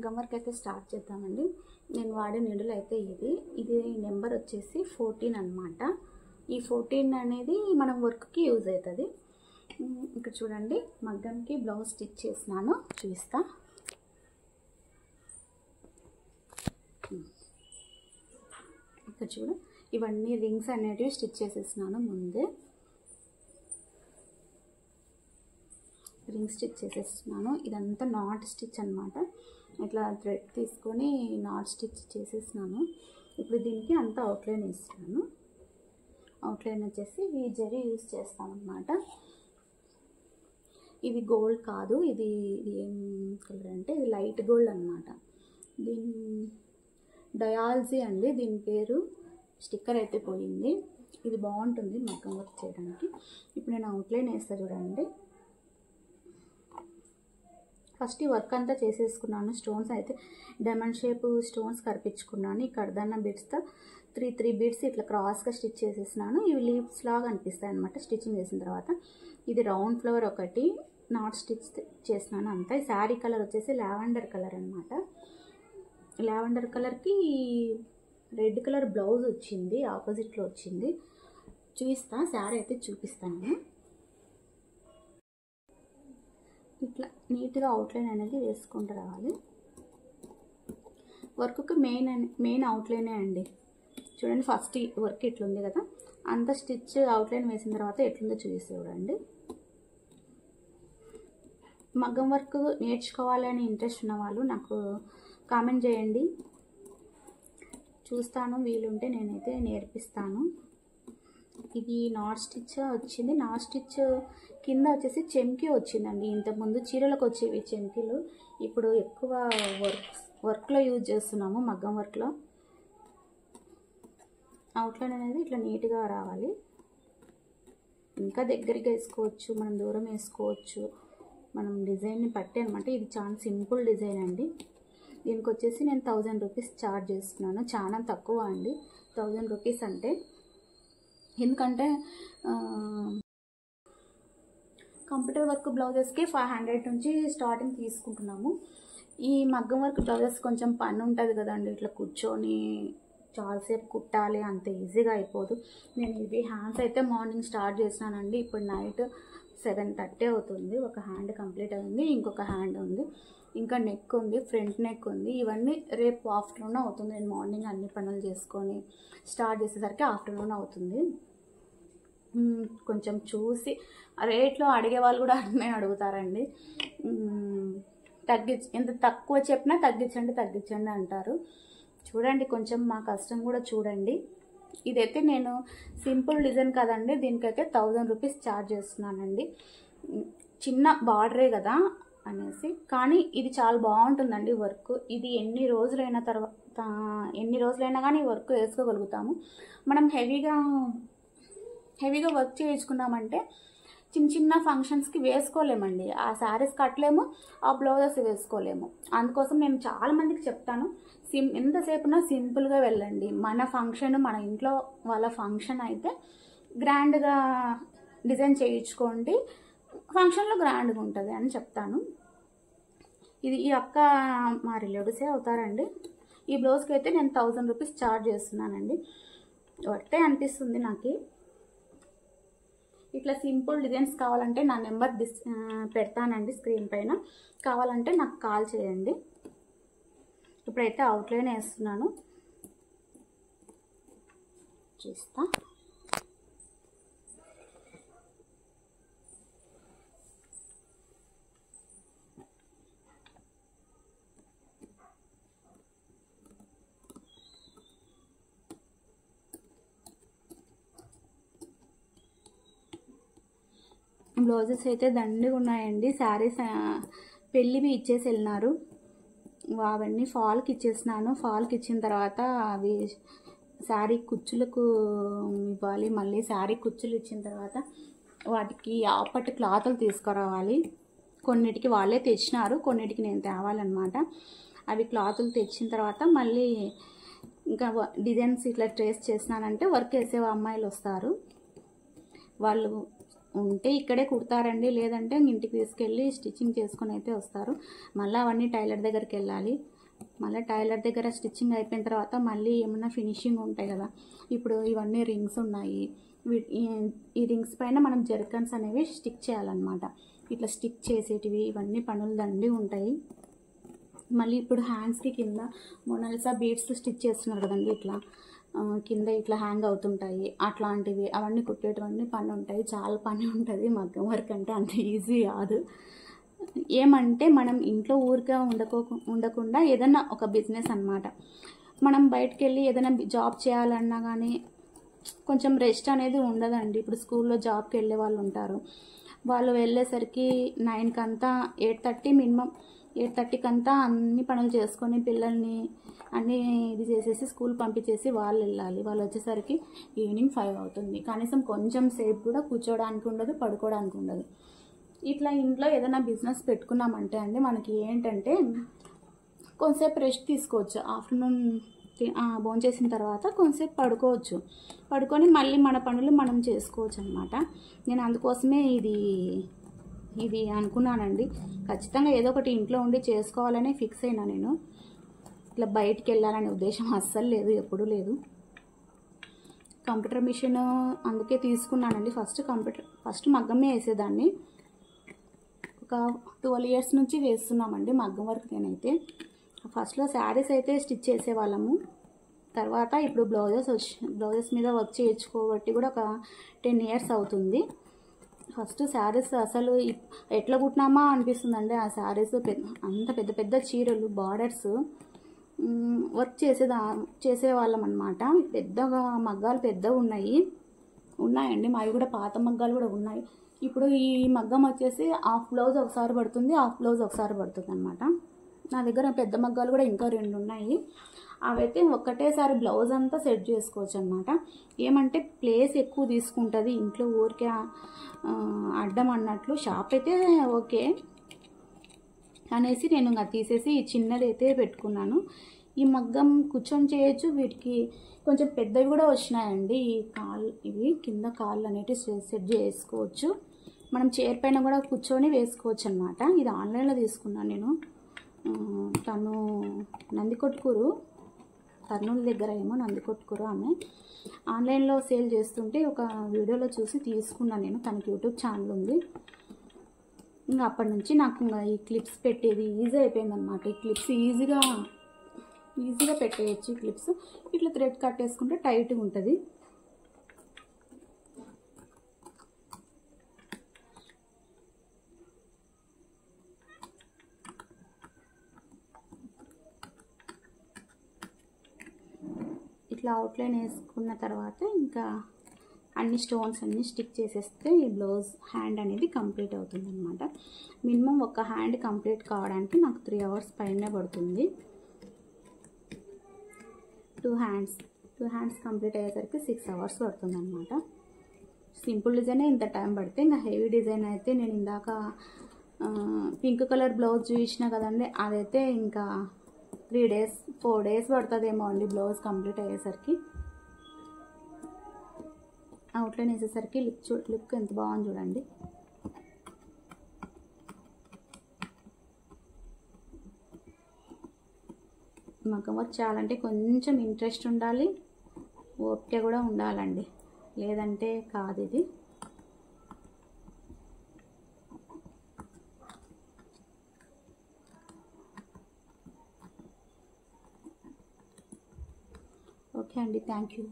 Gum work అయితే start చేద్దామండి. నేను వాడే నీడిల్ అయితే ఇది నెంబర్ వచ్చేసి 14 అన్నమాట. ఈ 14 అనేది మనం వర్క్కి యూజ్ అవుతుంది. ఇక్కడ చూడండి, మగ్గంకి బ్లౌజ్ స్టిచ్ చేసినాను, చూపిస్తా. ఇక్కడ చూడ, ఇవన్నీ రింగ్స్ అనేటివి స్టిచ్ చేసేసినాను. ముందే రింగ్ స్టిచ్ చేసేస్తున్నాను. ఇదంతా నాట్ స్టిచ్ అన్నమాట. ఇట్లా థ్రెడ్ తీసుకొని నాట్ స్టిచ్ చేసేసినాను. ఇప్పుడు దీనికి అంతా అవుట్లైన్ వేస్తున్నాను. అవుట్లైన్ వచ్చేసి ఈ జరీ యూజ్ చేస్తాను అన్నమాట. ఇది గోల్డ్ కాదు, ఇది ఏం కలర్ అంటే ఇది లైట్ గోల్డ్ అన్నమాట. దీని డయాల్జీ అండి దీని పేరు. స్టిక్కర్ అయితే పోయింది. ఇది బాగుంటుంది మగ్గం వర్క్ చేయడానికి. ఇప్పుడు నేను అవుట్లైన్ వేస్తా చూడండి. ఫస్ట్ ఈ వర్క్ అంతా చేసేసుకున్నాను. స్టోన్స్ అయితే డైమండ్ షేప్ స్టోన్స్ కరిపించుకున్నాను. ఈ కర్దానా బీడ్స్తో 3 బీడ్స్ ఇట్లా క్రాస్గా స్టిచ్ చేసేసినాను. ఇవి లీవ్స్ లాగా అనిపిస్తాయి అనమాట స్టిచ్చింగ్ చేసిన తర్వాత. ఇది రౌండ్ ఫ్లవర్ ఒకటి నాట్ స్టిచ్ చేసినాను అంతా. ఈ శారీ కలర్ వచ్చేసి లావెండర్ కలర్ అనమాట. లావెండర్ కలర్కి రెడ్ కలర్ బ్లౌజ్ వచ్చింది, ఆపోజిట్లో వచ్చింది. చూపిస్తా, శారీ అయితే చూపిస్తాను. ఇట్లా నీట్గా అవుట్లైన్ అనేది వేసుకుంటూ రావాలి. వర్క్కి మెయిన్ అవుట్లైనే అండి. చూడండి, ఫస్ట్ వర్క్ ఇట్లుంది కదా, అంత స్టిచ్ అవుట్లైన్ వేసిన తర్వాత ఎట్లుందో చూసి చూడండి. మగ్గం వర్క్ నేర్చుకోవాలని ఇంట్రెస్ట్ ఉన్న వాళ్ళు నాకు కామెంట్ చేయండి, చూస్తాను. వీలుంటే నేనైతే నేర్పిస్తాను. ఇది నాట్ స్టిచ్ వచ్చింది. నాట్ స్టిచ్ కింద వచ్చేసి చెమ్కీ వచ్చిందండి. ఇంతకుముందు చీరలకు వచ్చేవి చెమ్కీలు, ఇప్పుడు ఎక్కువ వర్క్లో యూజ్ చేస్తున్నాము. మగ్గం వర్క్లో అవుట్లైన్ అనేది ఇట్లా నీట్గా రావాలి. ఇంకా దగ్గరికి వేసుకోవచ్చు, మనం దూరం వేసుకోవచ్చు, మనం డిజైన్ని బట్టి అనమాట. ఇది చాలా సింపుల్ డిజైన్ అండి. దీనికి వచ్చేసి నేను 1000 రూపీస్ ఛార్జ్ చేస్తున్నాను. చాలా తక్కువ అండి 1000 రూపీస్ అంటే. ఎందుకంటే కంప్యూటర్ వర్క్ బ్లౌజెస్కి 500 నుంచి స్టార్టింగ్ తీసుకుంటున్నాము. ఈ మగ్గం వర్క్ బ్లౌజెస్ కొంచెం పని ఉంటుంది కదండి, ఇట్లా కూర్చొని చాలాసేపు కుట్టాలి, అంత ఈజీగా అయిపోదు. నేను ఇవి హ్యాండ్స్ అయితే మార్నింగ్ స్టార్ట్ చేసినానండి. ఇప్పుడు నైట్ 7:30 అవుతుంది. ఒక హ్యాండ్ కంప్లీట్ అయింది, ఇంకొక హ్యాండ్ ఉంది, ఇంకా నెక్ ఉంది, ఫ్రంట్ నెక్ ఉంది. ఇవన్నీ రేపు ఆఫ్టర్నూన్ అవుతుంది. నేను మార్నింగ్ అన్ని పనులు చేసుకొని స్టార్ట్ చేసేసరికి ఆఫ్టర్నూన్ అవుతుంది. కొంచెం చూసి రేట్లో అడిగే వాళ్ళు కూడా అన్నీ అడుగుతారండి. ఎంత తక్కువ చెప్పినా తగ్గించండి అంటారు. చూడండి, కొంచెం మా కష్టం కూడా చూడండి. ఇదైతే నేను సింపుల్ డిజైన్ కదండి, దీనికైతే 1000 రూపీస్ ఛార్జ్ చేస్తున్నానండి. చిన్న బార్డరే కదా అనేసి, కానీ ఇది చాలా బాగుంటుందండి వర్క్. ఇది ఎన్ని రోజులైనా కానీ వర్క్ వేసుకోగలుగుతాము. మనం హెవీగా వర్క్ చేయించుకున్నామంటే చిన్న ఫంక్షన్స్కి వేసుకోలేమండి. ఆ శారీస్ కట్టలేము, ఆ బ్లౌజెస్ వేసుకోలేము. అందుకోసం నేను చాలా మందికి చెప్తాను, ఎంతసేపునా సింపుల్గా వెళ్ళండి. మన ఫంక్షన్, మన ఇంట్లో వాళ్ళ ఫంక్షన్ అయితే గ్రాండ్గా డిజైన్ చేయించుకోండి, ఫంక్షన్లో గ్రాండ్గా ఉంటుంది అని చెప్తాను. ఈ అక్క మా రిలేటివ్సే అవుతారండి. ఈ బ్లౌజ్కి అయితే నేను 1000 రూపీస్ ఛార్జ్ చేస్తున్నానండి. ఒకటే అనిపిస్తుంది నాకు. ఇట్లా సింపుల్ డిజైన్స్ కావాలంటే నా నెంబర్ పెడతానండి స్క్రీన్ పైన, కావాలంటే నాకు కాల్ చేయండి. ఇప్పుడైతే అవుట్లైన్ వేస్తున్నాను, చూస్తా. బ్లౌజెస్ అయితే దండిగా ఉన్నాయండి. శారీస్ పెళ్ళివి ఇచ్చేసి వెళ్ళినారు, అవన్నీ ఫాల్కి ఇచ్చేసినాను. ఫాల్కి ఇచ్చిన తర్వాత అవి శారీ కుచ్చులకు ఇవ్వాలి. మళ్ళీ శారీ కుచ్చులు ఇచ్చిన తర్వాత వాటికి ఆపట్టు క్లాతులు తీసుకురావాలి. కొన్నిటికి వాళ్ళే తెచ్చినారు, కొన్నిటికి నేను తేవాలన్నమాట. అవి క్లాతులు తెచ్చిన తర్వాత మళ్ళీ ఇంకా డిజైన్స్ ఇట్లా ట్రేస్ చేసినానంటే వర్క్ వేసే అమ్మాయిలు వస్తారు, వాళ్ళు ఉంటే ఇక్కడే కుడతారండి, లేదంటే ఇంటికి తీసుకెళ్ళి స్టిచ్చింగ్ చేసుకొని అయితే వస్తారు. మళ్ళీ అవన్నీ టైలర్ దగ్గరికి వెళ్ళాలి. మళ్ళీ టైలర్ దగ్గర స్టిచ్చింగ్ అయిపోయిన తర్వాత మళ్ళీ ఏమన్నా ఫినిషింగ్ ఉంటాయి కదా. ఇప్పుడు ఇవన్నీ రింగ్స్ ఉన్నాయి, ఈ రింగ్స్ పైన మనం జర్కన్స్ అనేవి స్టిక్ చేయాలన్నమాట. ఇట్లా స్టిక్ చేసేటివి ఇవన్నీ పనులు దండి ఉంటాయి. మళ్ళీ ఇప్పుడు హ్యాండ్స్కి కింద మొనాలిసా బీడ్స్ స్టిచ్ చేస్తున్నారు కదండి, ఇట్లా కింద ఇట్లా హ్యాంగ్ అవుతుంటాయి, అట్లాంటివి అవన్నీ కుట్టేటివన్నీ పని ఉంటాయి. చాలా పని ఉంటుంది. మగ్గం వర్క్ అంటే అంత ఈజీ కాదు. ఏమంటే మనం ఇంట్లో ఊరికే ఉండకుండా ఏదన్నా ఒక బిజినెస్ అన్నమాట. మనం బయటకు వెళ్ళి ఏదైనా జాబ్ చేయాలన్నా కానీ కొంచెం రెస్ట్ అనేది ఉండదండి. ఇప్పుడు స్కూల్లో జాబ్కి వెళ్ళే వాళ్ళు ఉంటారు, వాళ్ళు వెళ్ళేసరికి 9కి అంతా 8:30 మినిమం 8:30కి అంతా అన్ని పనులు చేసుకొని పిల్లల్ని అన్నీ ఇది చేసేసి స్కూల్ పంపించేసి వాళ్ళు వెళ్ళాలి. వాళ్ళు వచ్చేసరికి ఈవినింగ్ 5 అవుతుంది. కనీసం కొంచెం సేపు కూడా కూర్చోడానికి ఉండదు, పడుకోవడానికి ఉండదు. ఇట్లా ఇంట్లో ఏదైనా బిజినెస్ పెట్టుకున్నామంటే అండి మనకి ఏంటంటే కొంతసేపు రెస్ట్ తీసుకోవచ్చు. ఆఫ్టర్నూన్ భోంచేసిన తర్వాత కొంతసేపు పడుకొని మళ్ళీ మన పనులు మనం చేసుకోవచ్చు అనమాట. నేను అందుకోసమే ఇది అనుకున్నానండి. ఖచ్చితంగా ఏదో ఒకటి ఇంట్లో ఉండి చేసుకోవాలని ఫిక్స్ అయినా. నేను ఇట్లా బయటికి వెళ్ళాలనే ఉద్దేశం అస్సలు లేదు, ఎప్పుడూ లేదు. కంప్యూటర్ మిషన్ అందుకే తీసుకున్నానండి. ఫస్ట్ మగ్గమే వేసేదాన్ని. ఒక 12 ఇయర్స్ నుంచి వేస్తున్నామండి మగ్గం వర్క్. నేనైతే ఫస్ట్లో శారీస్ అయితే స్టిచ్ చేసేవాళ్ళము. తర్వాత ఇప్పుడు బ్లౌజెస్ మీద వర్క్ చేయించుకోబట్టి కూడా ఒక 10 ఇయర్స్ అవుతుంది. ఫస్ట్ శారీస్ అసలు ఎట్లా కుట్టినామా అనిపిస్తుందండి. ఆ శారీస్ అంత పెద్ద పెద్ద చీరలు బార్డర్స్ వర్క్ చేసేవాళ్ళం అనమాట. పెద్దగా మగ్గాలు పెద్దగా ఉన్నాయండి. మావి కూడా పాత మగ్గాలు కూడా ఉన్నాయి. ఇప్పుడు ఈ మగ్గం వచ్చేసి హాఫ్ బ్లౌజ్ ఒకసారి పడుతుంది, హాఫ్ బ్లౌజ్ ఒకసారి పడుతుంది అనమాట. నా దగ్గర పెద్ద మగ్గాలు కూడా ఇంకా 2 ఉన్నాయి. అవైతే ఒక్కటేసారి బ్లౌజ్ అంతా సెట్ చేసుకోవచ్చు అనమాట. ఏమంటే ప్లేస్ ఎక్కువ తీసుకుంటుంది ఇంట్లో ఊరికే అడ్డం అన్నట్లు. షాప్ అయితే ఓకే అనేసి నేను ఇంకా తీసేసి చిన్నది అయితే పెట్టుకున్నాను. ఈ మగ్గం కూర్చొని చేయొచ్చు. వీటికి కొంచెం పెద్దవి కూడా వచ్చినాయండి. ఇవి కింద కాళ్ళు అనేటివి సెట్ చేసుకోవచ్చు. మనం చైర్ పైన కూడా కూర్చొని వేసుకోవచ్చు అనమాట. ఇది ఆన్లైన్లో తీసుకున్నాను నేను. తను నందికొట్కూరు, కర్నూలు దగ్గర ఏమో నందికొట్కూరు ఆమె ఆన్లైన్లో సేల్ చేస్తుంటే ఒక వీడియోలో చూసి తీసుకున్నాను నేను. తనకి యూట్యూబ్ ఛానల్ ఉంది. ఇంకా అప్పటి నుంచి నాకు ఇంకా ఈ క్లిప్స్ పెట్టేది ఈజీ అయిపోయిందనమాట. ఈ క్లిప్స్ ఈజీగా పెట్టేయచ్చు. ఈ క్లిప్స్ ఇట్లా థ్రెడ్ కట్టేసుకుంటే టైట్గా ఉంటుంది. ఇట్లా అవుట్లైన్ వేసుకున్న తర్వాత ఇంకా అన్ని స్టోన్స్ అన్నీ స్టిక్ చేసేస్తే ఈ బ్లౌజ్ హ్యాండ్ అనేది కంప్లీట్ అవుతుంది అనమాట. మినిమం ఒక హ్యాండ్ కంప్లీట్ కావడానికి నాకు 3 అవర్స్ పైనే పడుతుంది. 2 హ్యాండ్స్ కంప్లీట్ అయ్యేసరికి 6 అవర్స్ పడుతుంది అనమాట. సింపుల్ డిజైనే ఇంత టైం పడితే, ఇంకా హెవీ డిజైన్ అయితే నేను ఇందాక పింక్ కలర్ బ్లౌజ్ చూసిన కదండి, అదైతే ఇంకా 3 డేస్ 4 డేస్ పడుతుందేమో అండి బ్లౌజ్ కంప్లీట్ అయ్యేసరికి. అవుట్లైన్ వేసేసరికి లుక్ ఎంత బాగుంది చూడండి. మగ్గం వర్క్ చేయాలంటే కొంచెం ఇంట్రెస్ట్ ఉండాలి, ఓపిక కూడా ఉండాలండి, లేదంటే కాదు ఇది. ఓకే అండి, థ్యాంక్ యూ.